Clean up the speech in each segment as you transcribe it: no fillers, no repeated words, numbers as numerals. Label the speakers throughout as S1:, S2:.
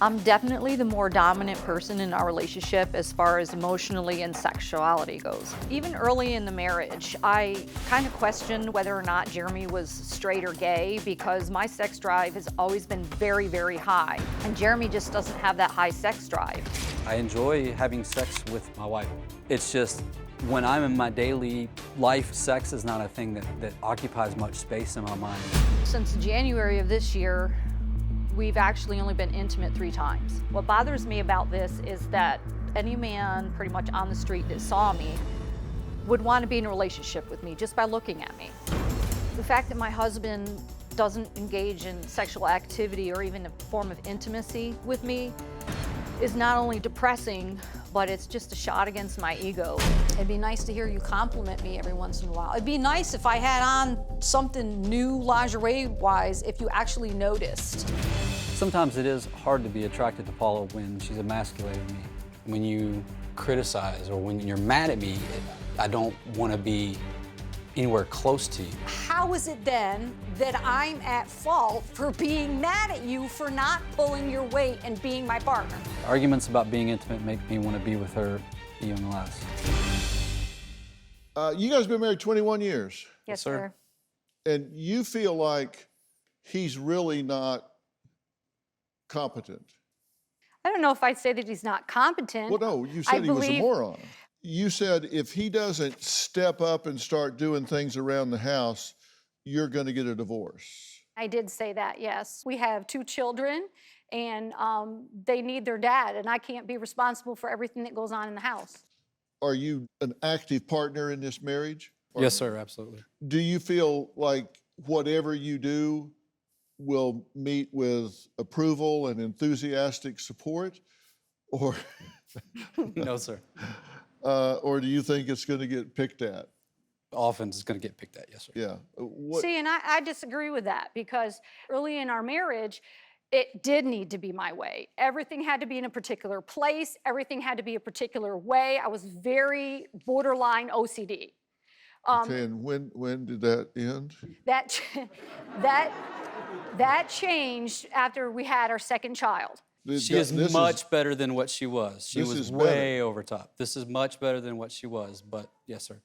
S1: I'm definitely the more dominant person in our relationship as far as emotionally and sexuality goes. Even early in the marriage, I kind of questioned whether or not Jeremy was straight or gay because my sex drive has always been very, very high. And Jeremy just doesn't have that high sex drive.
S2: I enjoy having sex with my wife. It's just when I'm in my daily life, sex is not a thing that occupies much space in my mind.
S1: Since January of this year, we've actually only been intimate 3 times. What bothers me about this is that any man pretty much on the street that saw me would want to be in a relationship with me just by looking at me. The fact that my husband doesn't engage in sexual activity or even a form of intimacy with me is not only depressing, but it's just a shot against my ego. It'd be nice to hear you compliment me every once in a while. It'd be nice if I had on something new lingerie-wise, if you actually noticed.
S2: Sometimes it is hard to be attracted to Paula when she's emasculating me. When you criticize or when you're mad at me, I don't want to be anywhere close to you.
S3: How is it then that I'm at fault for being mad at you for not pulling your weight and being my partner?
S2: Arguments about being intimate make me want to be with her even less.
S4: You guys have been married 21 years.
S1: Yes, sir.
S4: And you feel like he's really not competent.
S3: I don't know if I'd say that he's not competent.
S4: Well, no, you said he was a moron. You said if he doesn't step up and start doing things around the house, you're going to get a divorce.
S3: I did say that, yes. We have 2 children, and they need their dad, and I can't be responsible for everything that goes on in the house.
S4: Are you an active partner in this marriage?
S2: Yes, sir, absolutely.
S4: Do you feel like whatever you do will meet with approval and enthusiastic support? Or,
S2: No, sir.
S4: or do you think it's going to get picked at?
S2: Often it's going to get picked at, yes, sir.
S4: Yeah.
S3: See, and I disagree with that because early in our marriage, it did need to be my way. Everything had to be in a particular place. Everything had to be a particular way. I was very borderline OCD.
S4: Okay, and when did that end?
S3: That changed after we had our second child.
S2: She is much better than what she was. She was way over top. This is much better than what she was, but yes, sir.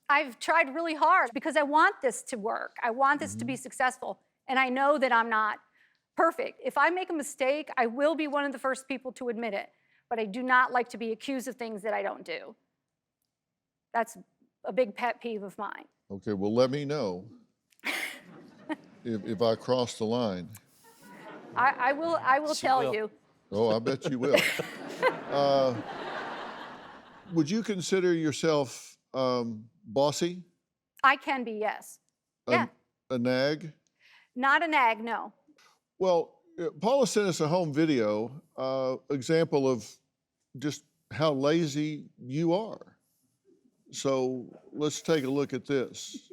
S3: I've tried really hard because I want this to work. I want this to be successful, and I know that I'm not perfect. If I make a mistake, I will be one of the first people to admit it, but I do not like to be accused of things that I don't do. That's a big pet peeve of mine.
S4: Okay, well, let me know if I cross the line.
S3: I will tell you.
S4: Oh, I bet you will. Would you consider yourself bossy?
S3: I can be, yes. Yeah.
S4: A nag?
S3: Not a nag, no.
S4: Well, Paula sent us a home video, example of just how lazy you are. So let's take a look at this.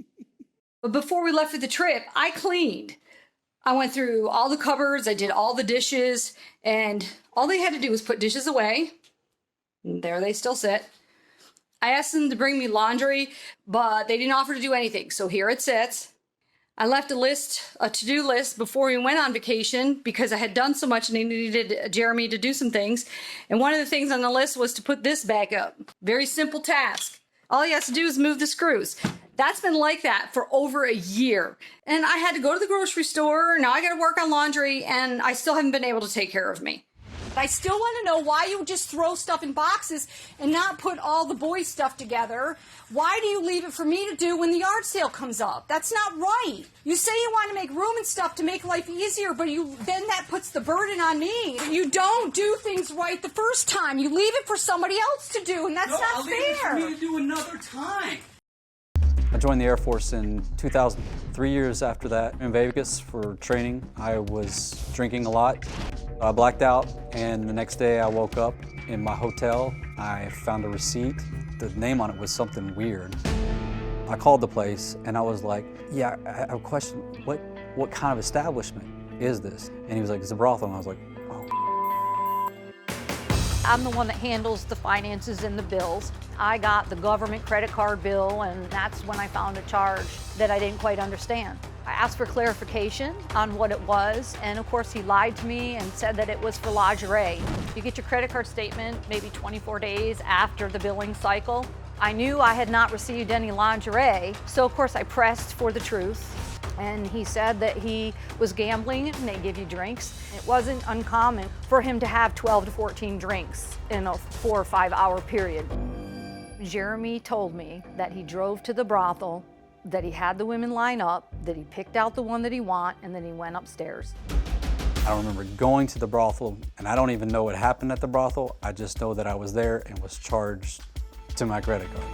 S5: But before we left for the trip, I cleaned. I went through all the cupboards, I did all the dishes, and all they had to do was put dishes away. And there they still sit. I asked them to bring me laundry, but they didn't offer to do anything, so here it sits. I left a to-do list before we went on vacation because I had done so much and I needed Jeremy to do some things. And one of the things on the list was to put this back up. Very simple task. All he has to do is move the screws. That's been like that for over a year. And I had to go to the grocery store, now I gotta work on laundry, and I still haven't been able to take care of me.
S3: I still want to know why you just throw stuff in boxes and not put all the boys' stuff together. Why do you leave it for me to do when the yard sale comes up? That's not right. You say you want to make room and stuff to make life easier, but then that puts the burden on me. You don't do things right the first time. You leave it for somebody else to do, and that's not
S6: I'll
S3: fair.
S6: leave it for me to do another time.
S2: I joined the Air Force in 2000. 3 years after that, in Vegas for training, I was drinking a lot. I blacked out, and the next day I woke up in my hotel. I found a receipt. The name on it was something weird. I called the place, and I was like, yeah, I have a question. What kind of establishment is this? And he was like, it's a brothel. And I was like, oh.
S1: I'm the one that handles the finances and the bills. I got the government credit card bill, and that's when I found a charge that I didn't quite understand. I asked for clarification on what it was, and of course he lied to me and said that it was for lingerie. You get your credit card statement maybe 24 days after the billing cycle. I knew I had not received any lingerie, so of course I pressed for the truth. And he said that he was gambling and they give you drinks. It wasn't uncommon for him to have 12 to 14 drinks in a 4 or 5 hour period. Jeremy told me that he drove to the brothel, that he had the women line up, that he picked out the one that he wanted, and then he went upstairs.
S2: I remember going to the brothel, and I don't even know what happened at the brothel. I just know that I was there and was charged to my credit card.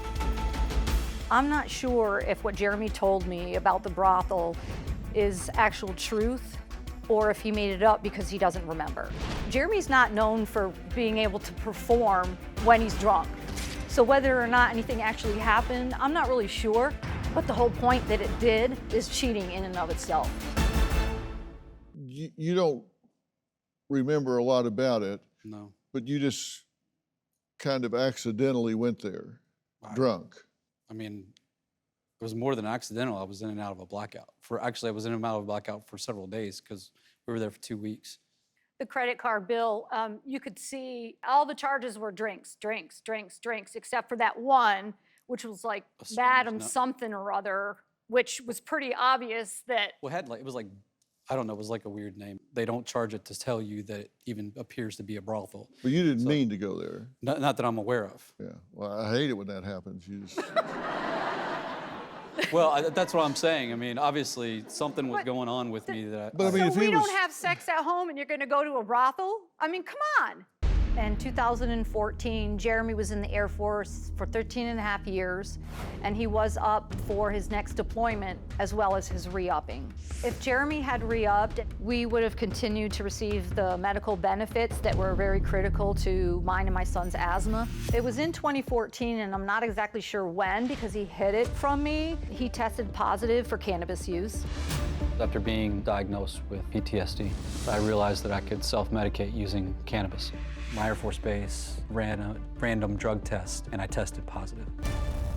S1: I'm not sure if what Jeremy told me about the brothel is actual truth or if he made it up because he doesn't remember. Jeremy's not known for being able to perform when he's drunk. So whether or not anything actually happened, I'm not really sure. But the whole point that it did is cheating in and of itself.
S4: You don't remember a lot about it,
S2: No.
S4: but you just kind of accidentally went there, drunk.
S2: I mean, it was more than accidental. I was in and out of a blackout. Actually, I was in and out of a blackout for several days because we were there for 2 weeks.
S1: The credit card bill, you could see all the charges were drinks, except for that one, which was like Madam something or other, which was pretty obvious that.
S2: Well, it was like, I don't know, it was like a weird name. They don't charge it to tell you that it even appears to be a brothel.
S4: But you didn't mean to go there.
S2: Not that I'm aware of.
S4: Yeah, well, I hate it when that happens. You just...
S2: Well, that's what I'm saying. I mean, obviously, something was going on with me that.
S4: But I mean,
S1: So
S4: if
S1: we
S4: he was...
S1: don't have sex at home and you're gonna go to a brothel? I mean, come on. In 2014, Jeremy was in the Air Force for 13 and a half years, and he was up for his next deployment as well as his re-upping. If Jeremy had re-upped, we would have continued to receive the medical benefits that were very critical to mine and my son's asthma. It was in 2014, and I'm not exactly sure when because he hid it from me. He tested positive for cannabis use.
S2: After being diagnosed with PTSD, I realized that I could self-medicate using cannabis. My Air Force base ran a random drug test, and I tested positive.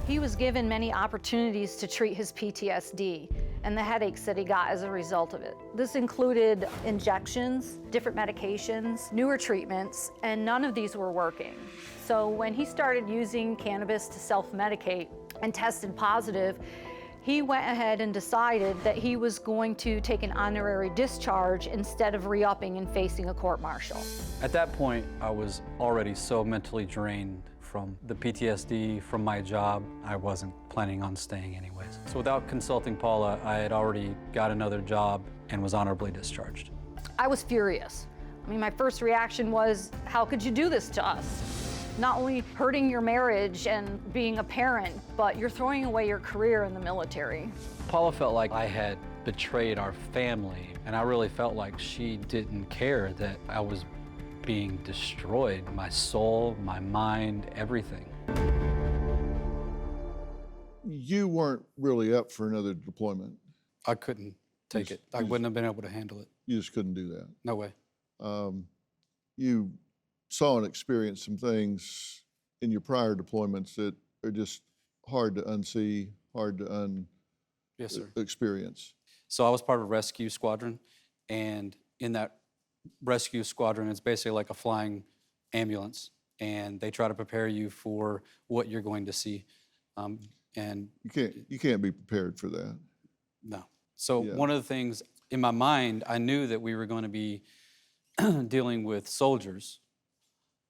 S1: He was given many opportunities to treat his PTSD and the headaches that he got as a result of it. This included injections, different medications, newer treatments, and none of these were working. So when he started using cannabis to self-medicate and tested positive, he went ahead and decided that he was going to take an honorary discharge instead of re-upping and facing a court-martial.
S2: At that point, I was already so mentally drained from the PTSD, from my job. I wasn't planning on staying anyways. So without consulting Paula, I had already got another job and was honorably discharged.
S1: I was furious. I mean, my first reaction was, how could you do this to us? Not only hurting your marriage and being a parent, but you're throwing away your career in the military.
S2: Paula felt like I had betrayed our family, and I really felt like she didn't care that I was being destroyed. My soul, my mind, everything.
S4: You weren't really up for another deployment.
S2: I couldn't take it. I wouldn't have been able to handle it.
S4: You just couldn't do that.
S2: No way.
S4: You saw and experienced some things in your prior deployments that are just hard to unsee, hard to
S2: Yes, sir.
S4: experience.
S2: So I was part of a rescue squadron, and in that rescue squadron, it's basically like a flying ambulance, and they try to prepare you for what you're going to see. And
S4: You can't be prepared for that.
S2: no. So
S4: Yeah.
S2: one of the things in my mind, I knew that we were going to be dealing with soldiers,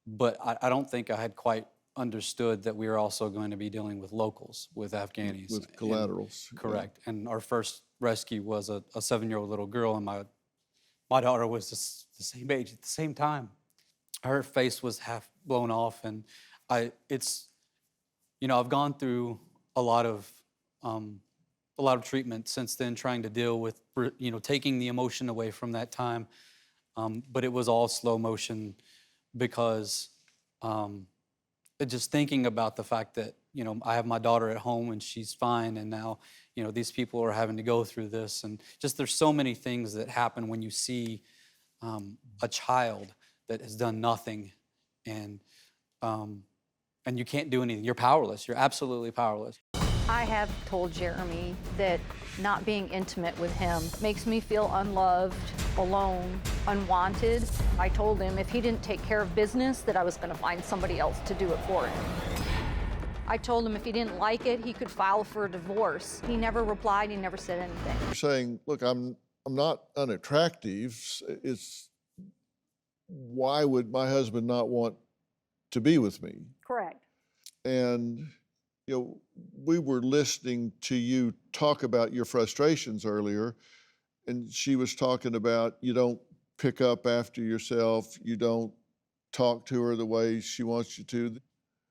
S2: but I don't think I had quite understood that we were also going to be dealing with locals, with Afghanis.
S4: With
S2: And-
S4: collaterals. Yeah.
S2: correct. And our first rescue was a 7-year-old little girl, and my daughter was the same age at the same time. Her face was half blown off, and I've gone through a lot of treatment since then, trying to deal with, taking the emotion away from that time. But it was all slow motion because just thinking about the fact that, I have my daughter at home and she's fine, and now, these people are having to go through this. And just there's so many things that happen when you see a child that has done nothing and you can't do anything. You're powerless. You're absolutely powerless.
S1: I have told Jeremy that not being intimate with him makes me feel unloved, alone, unwanted. I told him if he didn't take care of business, that I was going to find somebody else to do it for him. I told him if he didn't like it, he could file for a divorce. He never replied, he never said anything.
S4: You're saying, look, I'm not unattractive. It's why would my husband not want to be with me?
S1: Correct.
S4: And you know, we were listening to you talk about your frustrations earlier, and she was talking about you don't pick up after yourself, you don't talk to her the way she wants you to.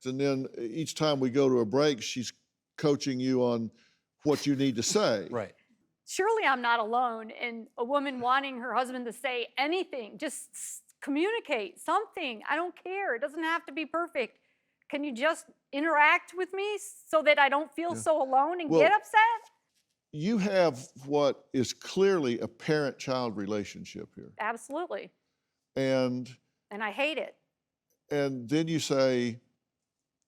S4: And then each time we go to a break, she's coaching you on what you need to say.
S2: Right.
S7: Surely I'm not alone in a woman wanting her husband to say anything. Just communicate something. I don't care. It doesn't have to be perfect. Can you just interact with me so that I don't feel so alone and get upset?
S4: You have what is clearly a parent-child relationship here.
S7: Absolutely.
S4: And
S7: I hate it.
S4: And then you say,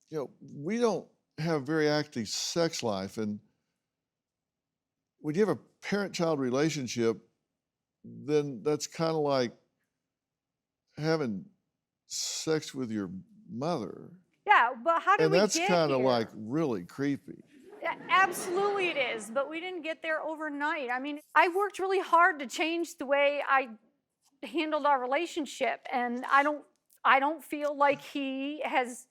S4: you know, we don't have a very active sex life. And when you have a parent-child relationship, then that's kind of like having sex with your mother.
S7: Yeah, but how did we get here?
S4: And that's kind of like really creepy.
S7: Yeah, absolutely it is, but we didn't get there overnight. I mean, I worked really hard to change the way I handled our relationship, and I don't feel like he has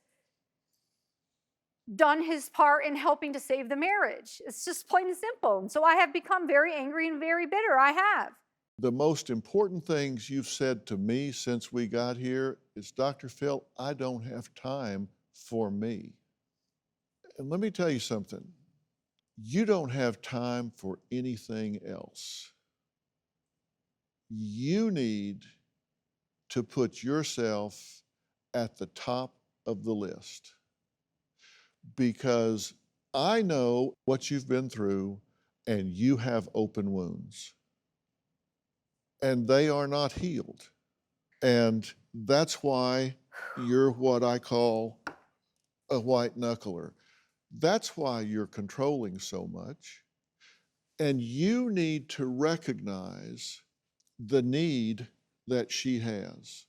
S7: done his part in helping to save the marriage. It's just plain and simple. And so I have become very angry and very bitter. I have.
S4: The most important things you've said to me since we got here is, Dr. Phil, I don't have time for me. And let me tell you something. You don't have time for anything else. You need to put yourself at the top of the list, because I know what you've been through and you have open wounds and they are not healed. And that's why you're what I call a white knuckler. That's why you're controlling so much. And you need to recognize the need that she has.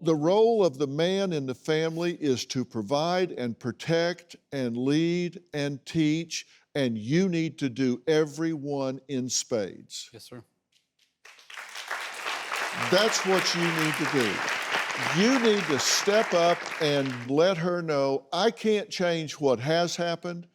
S4: The role of the man in the family is to provide and protect and lead and teach, and you need to do every one in spades.
S2: Yes, sir.
S4: That's what you need to do. You need to step up and let her know, I can't change what has happened,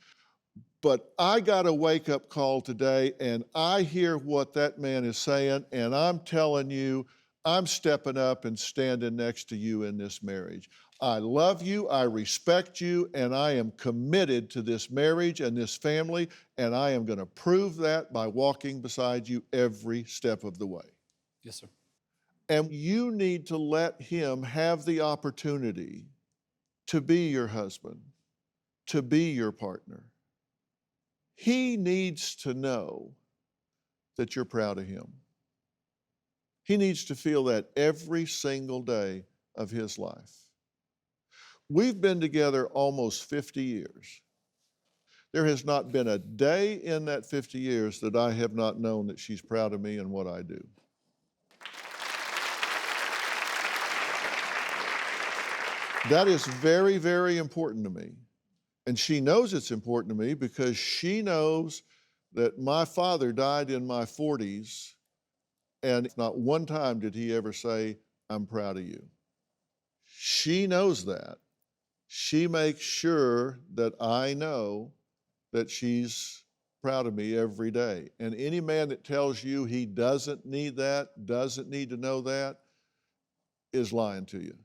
S4: but I got a wake-up call today, and I hear what that man is saying, and I'm telling you, I'm stepping up and standing next to you in this marriage. I love you, I respect you, and I am committed to this marriage and this family, and I am going to prove that by walking beside you every step of the way.
S2: Yes, sir.
S4: And you need to let him have the opportunity to be your husband, to be your partner. He needs to know that you're proud of him. He needs to feel that every single day of his life. We've been together almost 50 years. There has not been a day in that 50 years that I have not known that she's proud of me and what I do. That is very, very important to me. And she knows it's important to me because she knows that my father died in my 40s, and not one time did he ever say, I'm proud of you. She knows that. She makes sure that I know that she's proud of me every day. And any man that tells you he doesn't need that, doesn't need to know that, is lying to you.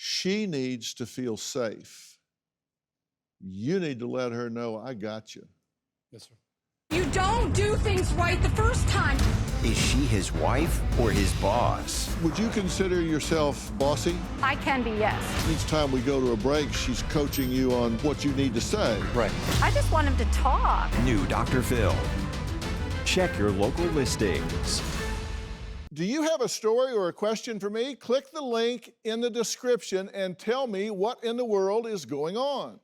S4: She needs to feel safe. You need to let her know, I got you.
S2: Yes, sir.
S3: You don't do things right the first time.
S8: Is she his wife or his boss?
S4: Would you consider yourself bossy?
S7: I can be, yes.
S4: Each time we go to a break, she's coaching you on what you need to say.
S2: Right.
S7: I just want him to talk.
S8: New Dr. Phil. Check your local listings.
S4: Do you have a story or a question for me? Click the link in the description and tell me what in the world is going on.